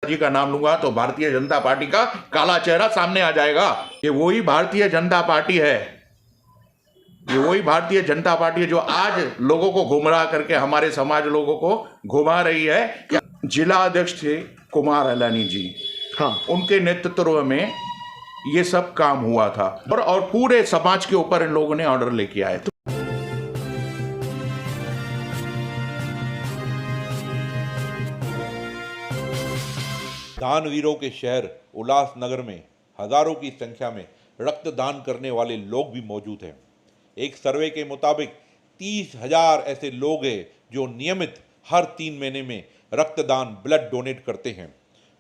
जी का नाम लूंगा तो भारतीय जनता पार्टी का काला चेहरा सामने आ जाएगा। ये वही भारतीय जनता पार्टी है, ये वही भारतीय जनता पार्टी है जो आज लोगों को गुमराह करके हमारे समाज लोगों को घुमा रही है। जिला अध्यक्ष थे कुमार अलानी जी, हाँ, उनके नेतृत्व में ये सब काम हुआ था और पूरे समाज के ऊपर इन लोगों ने ऑर्डर लेके आए। दानवीरों के शहर उल्लासनगर में हजारों की संख्या में रक्तदान करने वाले लोग भी मौजूद हैं। एक सर्वे के मुताबिक 30,000 ऐसे लोग हैं जो नियमित हर 3 महीने में रक्तदान ब्लड डोनेट करते हैं,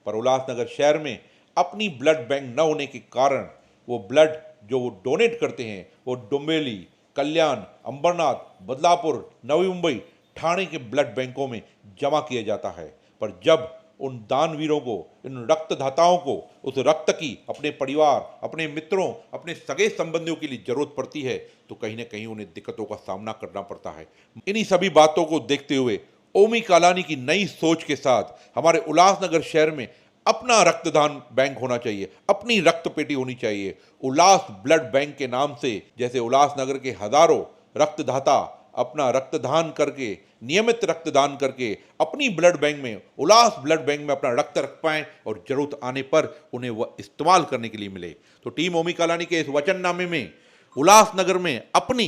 पर उल्लासनगर शहर में अपनी ब्लड बैंक न होने के कारण वो ब्लड जो वो डोनेट करते हैं वो डोंबिवली, कल्याण, अंबरनाथ, बदलापुर, नवी मुंबई, ठाणे के ब्लड बैंकों में जमा किया जाता है। पर जब उन दानवीरों को, इन रक्तदाताओं को उस रक्त की अपने परिवार, अपने मित्रों, अपने सगे संबंधियों के लिए जरूरत पड़ती है तो कहीं ना कहीं उन्हें दिक्कतों का सामना करना पड़ता है। इन्हीं सभी बातों को देखते हुए ओमी कालानी की नई सोच के साथ हमारे उल्लासनगर शहर में अपना रक्तदान बैंक होना चाहिए, अपनी रक्त पेटी होनी चाहिए। उल्लास ब्लड बैंक के नाम से जैसे उल्लासनगर के हजारों रक्तदाता अपना रक्तदान करके, नियमित रक्तदान करके अपनी ब्लड बैंक में, उल्लास ब्लड बैंक में अपना रक्त रख पाएं और जरूरत आने पर उन्हें वह इस्तेमाल करने के लिए मिले। तो टीम ओमी कालानी के इस वचननामे में उल्लासनगर में अपनी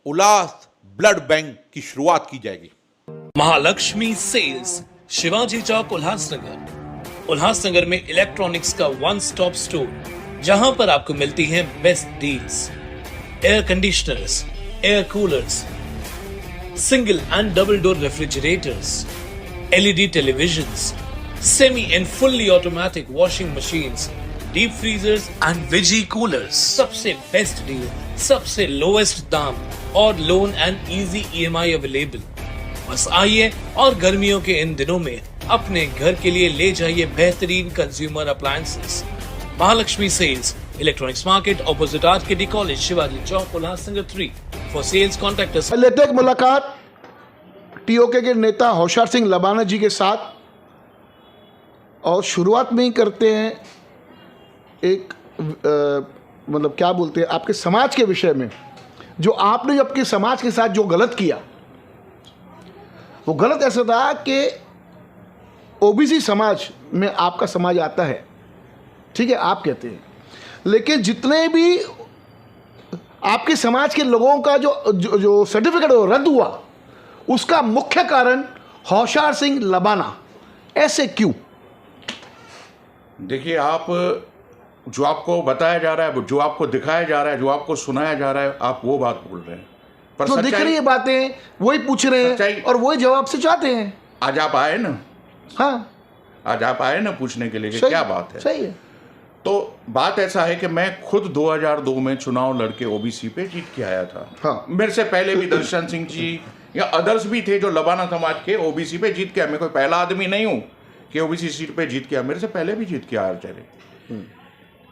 उल्लास ब्लड बैंक की शुरुआत की जाएगी। महालक्ष्मी सेल्स, शिवाजी चौक, उल्लासनगर। उल्लासनगर में इलेक्ट्रॉनिक्स का वन स्टॉप स्टोर, जहां पर आपको मिलती हैं best deals. Air conditioners, air coolers, single and double door refrigerators, LED televisions, semi and fully automatic washing machines, deep freezers and veggie coolers। सबसे बेस्ट डील, सबसे lowest दाम और loan and easy EMI available. बस आइए और गर्मियों के इन दिनों में अपने घर के लिए ले जाइए बेहतरीन consumer appliances. Mahalakshmi sales, electronics market, opposite RKD college, Shivaji Chowk, Ulhasnagar 3। For sales contact us. लेते एक मुलाकात टीओके के नेता होशियार सिंह लबाना जी के साथ, और शुरुआत में ही करते हैं एक मतलब क्या बोलते हैं आपके समाज के विषय में। जो आपने आपके समाज के साथ जो गलत किया, वो गलत ऐसा था कि ओबीसी समाज में आपका समाज आता है, ठीक है, आप कहते हैं, लेकिन जितने भी आपके समाज के लोगों का जो सर्टिफिकेट रद्द हुआ, उसका मुख्य कारण होशियार सिंह लबाना। ऐसे क्यों? देखिए, आप जो आपको बताया जा रहा है, जो आपको दिखाया जा रहा है, जो आपको सुनाया जा रहा है, आप वो बात बोल रहे हैं, पर तो दिख रही है बातें, वही पूछ रहे हैं और वही जवाब से चाहते हैं। आज आप आए ना, हाँ, आज आप आए ना पूछने के लिए कि क्या बात है। सही है। तो बात ऐसा है कि मैं खुद 2002 में चुनाव लड़के ओबीसी पे जीत के आया था। हाँ। मेरे से पहले भी दर्शन सिंह जी या अदर्स भी थे जो लबाना समाज के ओबीसी पे जीत के आए। मैं कोई पहला आदमी नहीं हूँ कि ओबीसी सीट पे जीत के आया, मेरे से पहले भी जीत के आया चले।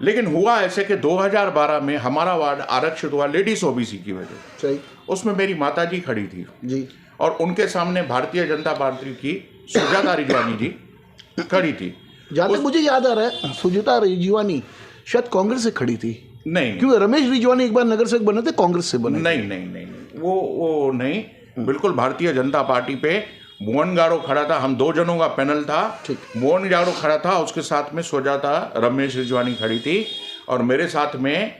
लेकिन हुआ ऐसे कि 2012 में हमारा वार्ड आरक्षित हुआ लेडीज ओबीसी की वजह। सही। उसमें मेरी माता जी खड़ी थी जी, और उनके सामने भारतीय जनता पार्टी की सुजाता रिजवानी जी खड़ी थी। जहाँ तक मुझे याद आ रहा है, सुजाता रिजवानी शायद कांग्रेस से खड़ी थी। नहीं, क्योंकि रमेश रिजवानी एक बार नगर सेवक बने थे, कांग्रेस से बने। नहीं नहीं नहीं, वो नहीं, बिल्कुल भारतीय जनता पार्टी पे मोहन गाड़ो खड़ा था। हम 2 जनों का पैनल था। ठीक। मोहन गाड़ो खड़ा था, उसके साथ में सुजाता रमेश रिजवानी खड़ी थी, और मेरे साथ में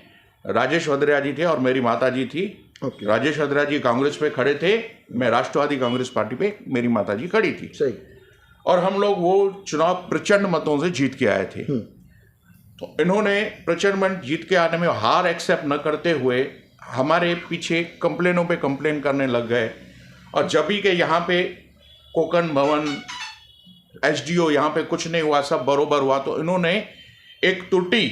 राजेश वद्रिया जी थे और मेरी माता जी थी। राजेश वद्रिया जी कांग्रेस पे खड़े थे, मैं राष्ट्रवादी कांग्रेस पार्टी पे, मेरी माता जी खड़ी थी। सही। और हम लोग वो चुनाव प्रचंड मतों से जीत के आए थे। तो इन्होंने प्रचंड मत जीत के आने में हार एक्सेप्ट न करते हुए हमारे पीछे कंप्लेनों पे कंप्लेन करने लग गए। और जब भी के यहाँ पे कोकन भवन, एसडीओ, यहाँ पे कुछ नहीं हुआ, सब बरोबर हुआ, तो इन्होंने एक त्रुटि,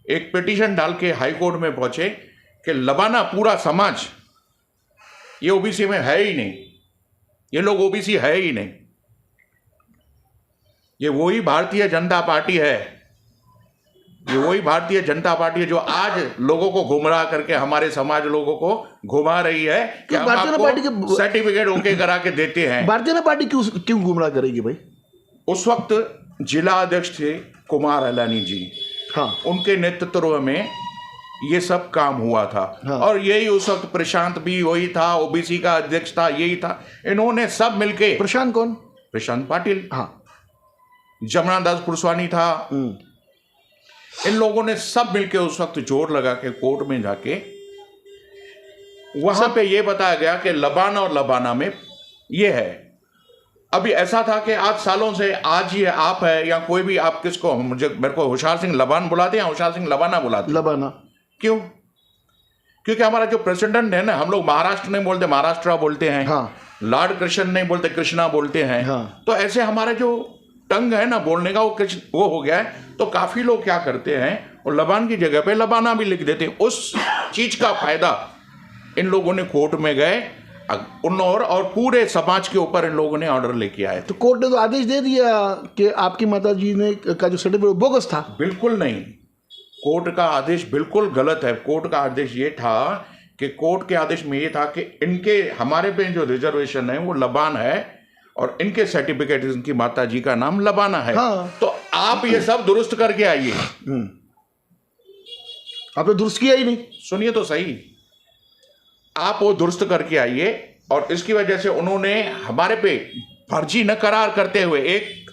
एक पिटीशन डाल के हाई कोर्ट में पहुंचे कि लबाना पूरा समाज ये ओबीसी में है ही नहीं, ये लोग ओबीसी है ही नहीं। ये वही भारतीय जनता पार्टी है, ये वही भारतीय जनता पार्टी है जो आज लोगों को गुमराह करके हमारे समाज लोगों को घुमा रही है कि हम भारतीय जनता पार्टी आपको के सर्टिफिकेट ओके करा के देते हैं। भारतीय जनता पार्टी क्यों गुमराह करेगी भाई? उस वक्त जिला अध्यक्ष थे कुमार अलानी जी, हाँ उनके नेतृत्व में ये सब काम हुआ था। हाँ। और यही उस वक्त प्रशांत भी वही था, ओबीसी का अध्यक्ष था, यही था। इन्होंने सब मिलके, प्रशांत कौन? प्रशांत पाटिल, हाँ जमुना दास पुरस्वानी था, इन लोगों ने सब मिलके उस वक्त जोर लगा के कोर्ट में जाके वहां पे ये बताया गया कि लबाना और लबाना में ये है। अभी ऐसा था कि आज सालों से, आज ये आप है या कोई भी, आप किसको, मेरे को होशियार सिंह लबान बुलाते हैं, होशियार सिंह लबाना बुलाते हैं। लबाना क्यों? क्योंकि हमारा जो प्रेसिडेंट है ना, हम लोग महाराष्ट्र नहीं बोलते, महाराष्ट्र बोलते हैं। हाँ। लॉर्ड कृष्ण नहीं बोलते, कृष्णा बोलते हैं। हाँ। तो ऐसे हमारा जो टंग है ना बोलने का, वो हो गया है। तो काफी लोग क्या करते हैं, और लबान की जगह पे लबाना भी लिख देते हैं। उस चीज का फायदा इन लोगों ने कोर्ट में गए और पूरे समाज के ऊपर इन लोगों ने ऑर्डर लेके आए। तो कोर्ट ने तो आदेश दे दिया कि आपकी माता जी ने का जो सर्टिफिकेट बोगस था। बिल्कुल नहीं, कोर्ट का आदेश बिल्कुल गलत है। कोर्ट का आदेश ये था कि कोर्ट के आदेश में ये था कि इनके, हमारे पे जो रिजर्वेशन है वो लबान है और इनके सर्टिफिकेट, इनकी माता जी का नाम लबाना है। हाँ। तो आप ये सब दुरुस्त करके आइए। आपने दुरुस्त किया ही नहीं। सुनिए तो सही, आप वो दुरुस्त करके आइए। और इसकी वजह से उन्होंने हमारे पे फर्जी न करार करते हुए, एक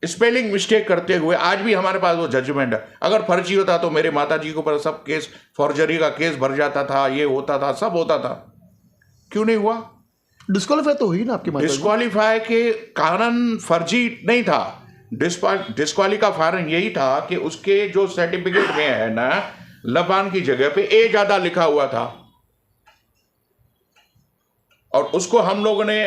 स्पेलिंग मिस्टेक करते हुए, आज भी हमारे पास वो जजमेंट है। अगर फर्जी होता तो मेरे माता जी के ऊपर सब केस, फॉर्जरी का केस भर जाता था, ये होता था, सब होता था। क्यों नहीं हुआ? डिस्क्वालीफाई तो हुई ना आपकी माता जी। डिस्क्वालीफाई के कारण फर्जी नहीं था। डिस्क्वाली का कारण यही था कि उसके जो सर्टिफिकेट में है ना, लबान की जगह पे ए ज्यादा लिखा हुआ था, और उसको हम लोगों ने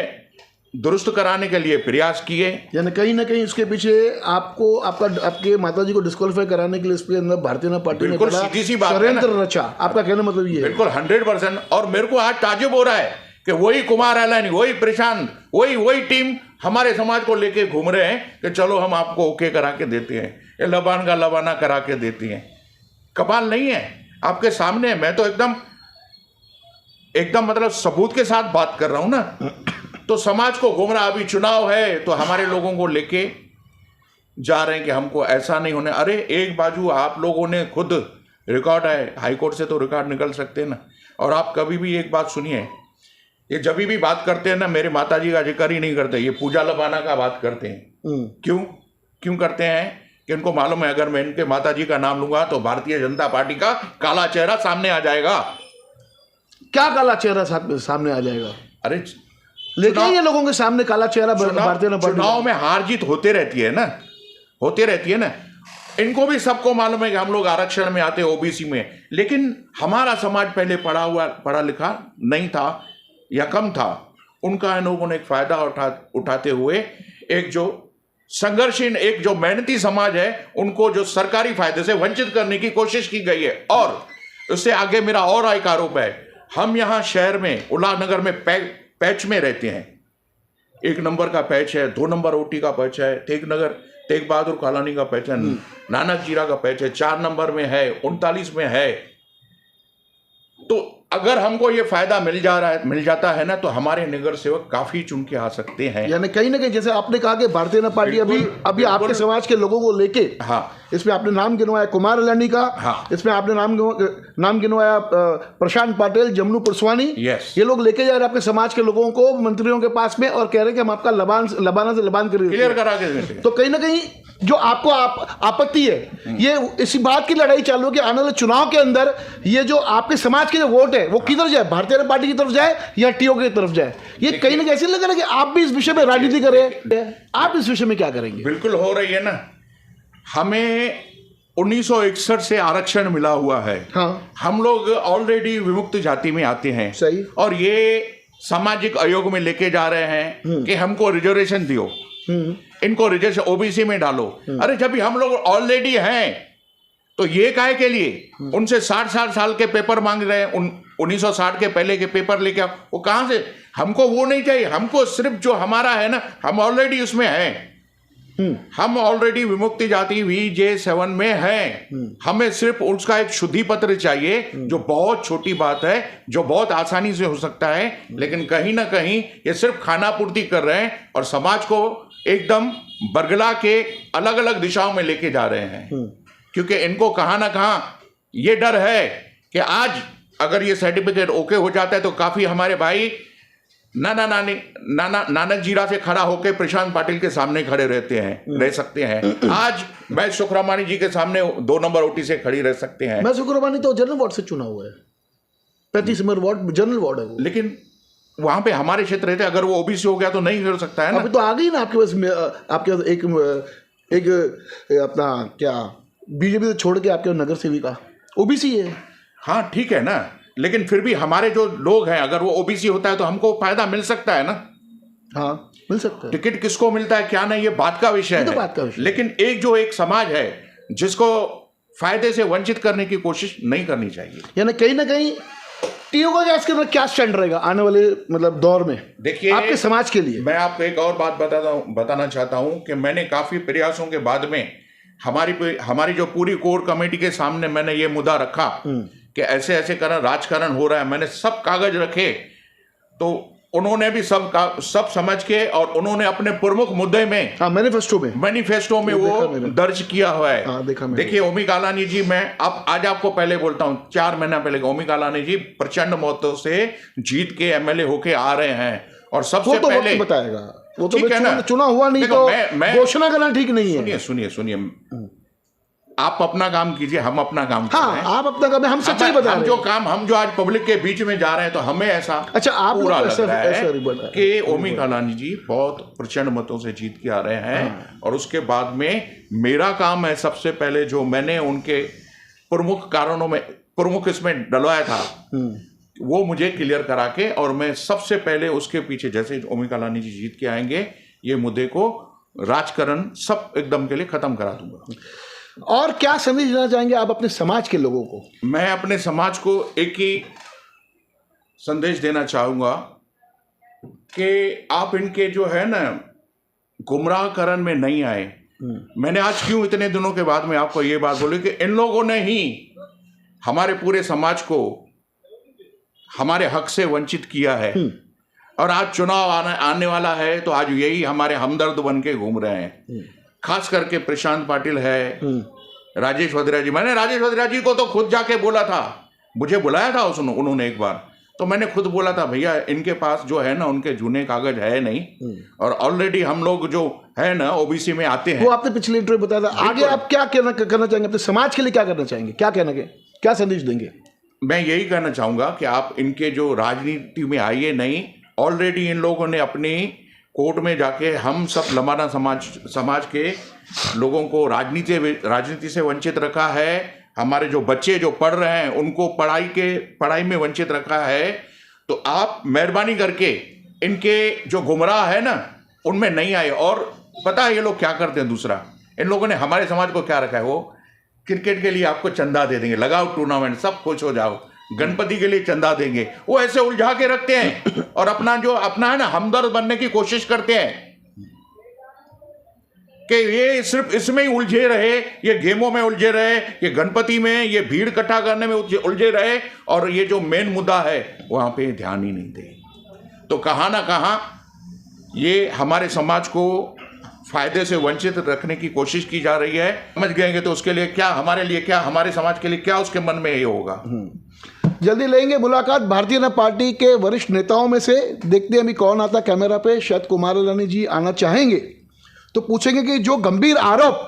दुरुस्त कराने के लिए प्रयास किए। यानी कहीं ना कहीं इसके पीछे आपको, आपके माता जी को डिस्क्वालीफाई कराने के लिए इसके अंदर भारतीय जनता पार्टी ने बिल्कुल बड़ा सीधी सी बात है ना। षड्यंत्र रचा। आपका कहना मतलब ये है? बिल्कुल 100%। और मेरे को आज ताजुब हो रहा है कि वही कुमार अलानी, वही प्रशांत, वही टीम हमारे समाज को लेके घूम रहे हैं कि चलो हम आपको ओके करा के देते हैं, ये लबान का लबाना करा के देते हैं। कमाल नहीं है? आपके सामने मैं तो एकदम मतलब सबूत के साथ बात कर रहा हूं ना। तो समाज को घूम रहा, अभी चुनाव है तो हमारे लोगों को लेके जा रहे हैं कि हमको ऐसा नहीं होने। अरे एक बाजू आप लोगों ने खुद, रिकॉर्ड है, हाई कोर्ट से तो रिकॉर्ड निकल सकते हैं ना। और आप कभी भी एक बात सुनिए, ये जब भी बात करते हैं ना, मेरे माताजी का जिक्र ही नहीं करते, ये पूजा लबाना का बात करते हैं। क्यों करते हैं? कि उनको मालूम है अगर मैं इनके माताजी का नाम लूंगा तो भारतीय जनता पार्टी का काला चेहरा सामने आ जाएगा। क्या काला चेहरा सामने आ जाएगा? अरे लेकिन ये लोगों के सामने काला चेहरा भारतीय जनता पार्टी। चुनाव में हार जीत होते रहती है ना। इनको भी सबको मालूम है कि हम लोग आरक्षण में आते, ओबीसी में, लेकिन हमारा समाज पहले पढ़ा लिखा नहीं था या कम था। उनका इन लोगों ने एक फायदा उठाते हुए एक जो संघर्षहीन, एक जो मेहनती समाज है, उनको जो सरकारी फायदे से वंचित करने की कोशिश की गई है। और उससे आगे मेरा और एक आरोप है, हम यहाँ शहर में, उल्लासनगर में पैच में रहते हैं। 1 नंबर का पैच है, 2 नंबर ओटी का पैच है, तेग बहादुर कॉलोनी का पैच है, नानक जीरा का पैच है, 4 नंबर में है, 39 में है। तो अगर हमको ये फायदा मिल जाता है ना, तो हमारे नगर सेवक काफी चुन के आ सकते हैं। यानी कहीं ना कहीं, जैसे आपने कहा कि भारतीय जनता पार्टी अभी आपके समाज के लोगों को लेके, हाँ, इसमें आपने नाम गिनवाया कुमार अलानी का, हाँ, इसमें आपने नाम गिनवाया प्रशांत पाटिल, जमुना पुरस्वानी। यस। ये लोग लेके जा रहे हैं आपके समाज के लोगों को मंत्रियों के पास में और कह रहे हैं कि हम आपका लबाना से लबान क्लियर करा के। तो कहीं ना कहीं जो आपको आपत्ति है, ये इसी बात की लड़ाई चालू है कि आने वाले चुनाव के अंदर ये जो आपके समाज के जो वोट है वो किधर जाए, भारतीय जनता पार्टी की तरफ जाए या टीओके की तरफ जाए। ये कहीं ना कहीं ऐसे लग रहा है कि आप भी इस विषय में राजनीति करें। आप इस विषय में क्या करेंगे? बिल्कुल हो रही है ना। हमें 1961 से आरक्षण मिला हुआ है। हाँ। हम लोग ऑलरेडी विमुक्त जाति में आते हैं। सही। और ये सामाजिक आयोग में लेके जा रहे हैं कि हमको रिजर्वेशन दियो, इनको रिजर्वेशन ओबीसी में डालो। अरे जब भी हम लोग ऑलरेडी हैं तो ये काहे के लिए उनसे 60 साल के पेपर मांग रहे हैं? 1960 के पहले के पेपर लेके आओ। वो कहां से? हमको वो नहीं चाहिए। हमको सिर्फ जो हमारा है ना, हम ऑलरेडी उसमें हैं। हम ऑलरेडी विमुक्ति जाति VJ7 में हैं। हमें सिर्फ उसका एक शुद्धि पत्र चाहिए, जो बहुत छोटी बात है, जो बहुत आसानी से हो सकता है। लेकिन कहीं ना कहीं ये सिर्फ खाना पूर्ति कर रहे हैं और समाज को एकदम बरगला के अलग अलग दिशाओं में लेके जा रहे हैं, क्योंकि इनको कहाँ ना कहाँ ये डर है कि आज अगर ये सर्टिफिकेट ओके हो जाता है तो काफी हमारे भाई नानक जीरा से खड़ा होकर प्रशांत पाटिल के सामने खड़े रह सकते हैं। आज मैं सुखरामानी जी के सामने 2 नंबर ओटी से खड़ी रह सकते हैं। मैं सुखरामानी तो जनरल वार्ड से चुना हुआ है, 35 नंबर वार्ड जनरल वार्ड है वो। लेकिन वहां पे हमारे क्षेत्र रहते, अगर वो ओबीसी हो गया तो नहीं कर सकता है ना। अभी तो आ गई ना आपके पास, आपके पास एक अपना क्या बीजेपी से छोड़ के आपके नगर सेविका ओबीसी है। हाँ ठीक है ना, लेकिन फिर भी हमारे जो लोग हैं, अगर वो ओबीसी होता है तो हमको फायदा मिल सकता है ना। हाँ मिल सकता है। टिकट किसको मिलता है क्या नहीं, ये बात का विषय तो है। बात का विषय। लेकिन एक समाज है जिसको फायदे से वंचित करने की कोशिश नहीं करनी चाहिए। यानी कहीं ना कहीं टीओ का इसके अंदर क्या स्टैंड रहेगा आने वाले मतलब दौर में, देखिए आपके समाज के लिए? मैं आपको एक और बात बताना चाहता हूं कि मैंने काफी प्रयासों के बाद में हमारी जो पूरी कोर कमेटी के सामने मैंने ये मुद्दा रखा कि ऐसे ऐसे राजकारण हो रहा है। मैंने सब कागज रखे, तो उन्होंने भी सब समझ के और उन्होंने अपने प्रमुख मुद्दे में, हाँ, मैनिफेस्टो में वो दर्ज किया हुआ है। हाँ, देखिए ओमी कालानी जी, मैं अब आज आपको पहले बोलता हूं, 4 महीना पहले ओमी कालानी जी प्रचंड मतों से जीत के एमएलए होके आ रहे हैं। और सबसे पहले बताएगा वो तो ठीक है ना, चुना हुआ नहीं तो घोषणा करना ठीक नहीं है। सुनिए आप अपना काम कीजिए, हम अपना काम कर रहे हैं। आप अपना काम, हम सच्चाई बता रहे हैं। हम जो आज पब्लिक के बीच में जा रहे हैं तो हमें ऐसा आप पूरा लग रहा है कि ओमी कालानी जी बहुत प्रचंड मतों से जीत के आ रहे हैं। और उसके बाद में मेरा काम है, सबसे पहले जो मैंने उनके प्रमुख इसमें डलवाया था वो मुझे क्लियर करा के, और मैं सबसे पहले उसके पीछे जैसे ओमी कालानी जी जीत के आएंगे ये मुद्दे को राजकारण सब एकदम के लिए खत्म करा दूंगा। और क्या संदेश देना चाहेंगे आप अपने समाज के लोगों को? मैं अपने समाज को एक ही संदेश देना चाहूंगा कि आप इनके जो है ना गुमराहकरण में नहीं आए। मैंने आज क्यों इतने दिनों के बाद में आपको ये बात बोली कि इन लोगों ने ही हमारे पूरे समाज को हमारे हक से वंचित किया है। और आज चुनाव आने वाला है तो आज यही हमारे हमदर्द बन के घूम रहे हैं। खास करके प्रशांत पाटिल है, राजेश वधेरा जी। मैंने राजेश वधेरा जी को तो खुद जाके बोला था, मुझे बुलाया था उन्होंने एक बार, तो मैंने खुद बोला था भैया इनके पास जो है ना उनके जूने कागज है नहीं, और ऑलरेडी हम लोग जो है ना ओबीसी में आते हैं। वो आपने पिछले इंटरव्यू बताया था। आगे आप क्या करना चाहेंगे अपने समाज के लिए? क्या करना चाहेंगे? क्या संदेश देंगे? मैं यही कहना चाहूंगा कि आप इनके जो राजनीति में आइए नहीं, ऑलरेडी इन लोगों ने अपनी कोर्ट में जाके हम सब लमाना समाज के लोगों को राजनीति से वंचित रखा है। हमारे जो बच्चे जो पढ़ रहे हैं उनको पढ़ाई में वंचित रखा है। तो आप मेहरबानी करके इनके जो गुमराह है ना उनमें नहीं आए। और पता है ये लोग क्या करते हैं? दूसरा, इन लोगों ने हमारे समाज को क्या रखा है, वो क्रिकेट के लिए आपको चंदा दे देंगे, लगाओ टूर्नामेंट, सब खुश हो जाओ। गणपति के लिए चंदा देंगे, वो ऐसे उलझा के रखते हैं और अपना है ना हमदर्द बनने की कोशिश करते हैं कि ये सिर्फ इसमें ही उलझे रहे, ये गेमों में उलझे रहे, ये गणपति में, ये भीड़ इकट्ठा करने में उलझे रहे, और ये जो मेन मुद्दा है वहां पे ध्यान ही नहीं दे। तो कहां ना कहां ये हमारे समाज को फायदे से वंचित रखने की कोशिश की जा रही है। समझ गएंगे तो उसके लिए क्या, हमारे समाज के लिए क्या उसके मन में ये होगा। जल्दी लेंगे मुलाकात भारतीय जनता पार्टी के वरिष्ठ नेताओं में से। देखते हैं अभी कौन आता कैमरा पे। शायद कुमार इलानी जी आना चाहेंगे तो पूछेंगे कि जो गंभीर आरोप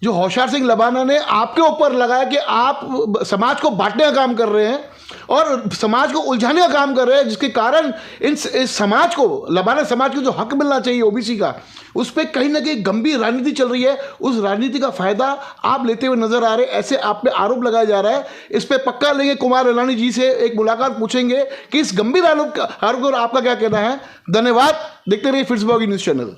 जो होशियार सिंह लबाना ने आपके ऊपर लगाया कि आप समाज को बांटने का काम कर रहे हैं और समाज को उलझाने का काम कर रहे हैं, जिसके कारण इस समाज को, लबाना समाज को जो हक मिलना चाहिए ओबीसी का, उस पर कहीं ना कहीं गंभीर राजनीति चल रही है। उस राजनीति का फायदा आप लेते हुए नजर आ रहे हैं, ऐसे आप पे आरोप लगाया जा रहा है। इस पे पक्का लेंगे कुमार इलानी जी से एक मुलाकात, पूछेंगे कि इस गंभीर आरोप पर आपका क्या कहना है। धन्यवाद। देखते रहिए फिट्सबर्ग न्यूज़ चैनल।